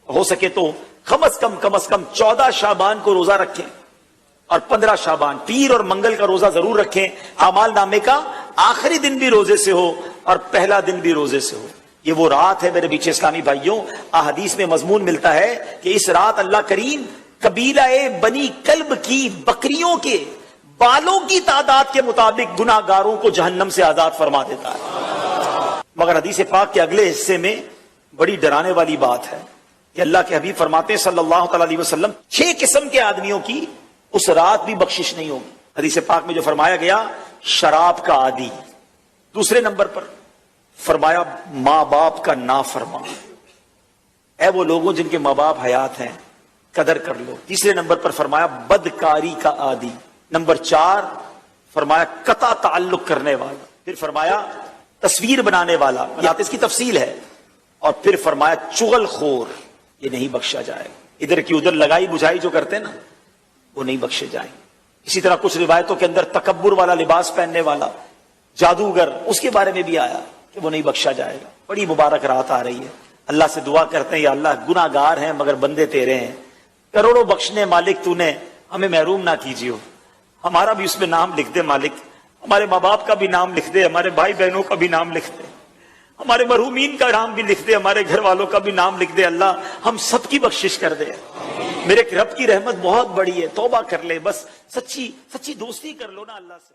ہو سکے تو کم از کم 14 شعبان کو روزہ رکھیں اور 15 شعبان پیر اور منگل کا روزہ ضرور رکھیں. اعمال نامے کا آخری دن بھی روزے سے ہو اور پہلا دن بھی روزے سے ہو. یہ وہ رات ہے میرے پیچھے اسلامی بھائیوں. احادیث میں مضمون ملتا ہے کہ اس رات اللہ کریم قبیلہ بنی کلب کی بکریوں کے بالوں کی تعداد کے مطابق گناہگاروں کو جہنم سے آزاد فرما دیتا ہے. مگر حدیث پاک کے اگلے حصے میں بڑی ڈرانے والی بات ہے کہ اللہ کے حبیب فرماتے ہیں صلی اللہ تعالی علیہ وسلم 6 قسم کے آدمیوں کی اس رات بھی بخشش نہیں ہوگی. حدیث پاک میں جو فرمایا گیا شراب کا عادی، دوسرے نمبر پر فرمایا ماں باپ کا نافرمان. اے وہ لوگوں جن کے ماں باپ حیات ہیں قدر کر لو. تیسرے نمبر پر فرمایا بدکاری کا عادی. نمبر 4 فرمایا قطع تعلق کرنے والا. پھر فرمایا تصویر بنانے والا، یہاں اس کی تفصیل ہے. اور پھر فرمایا چغل خور، یہ نہیں بخشا جائے. ادھر کی ادھر لگائی بجھائی جو کرتے نا وہ نہیں بخشے جائیں. اسی طرح کچھ روایتوں کے اندر تکبر والا لباس پہننے والا، جادوگر، اس کے بارے میں بھی آیا کہ وہ نہیں بخشا جائے گا. بڑی مبارک رات آ رہی ہے. اللہ سے دعا کرتے ہیں یا اللہ گناہ گار ہیں مگر بندے تیرے ہیں، کروڑوں بخشنے مالک تو نے ہمیں محروم نہ کیجیے. ہمارا بھی اس میں نام لکھ دے مالک، ہمارے ماں باپ کا بھی نام لکھ دے، ہمارے بھائی بہنوں کا بھی نام لکھ دے، ہمارے مرحومین کا نام بھی لکھ دے، ہمارے گھر والوں کا بھی نام لکھ دے. اللہ ہم سب کی بخشش کر دے. میرے رب کی رحمت بہت بڑی ہے. توبہ کر لے، بس سچی دوستی کر لو نا اللہ سے.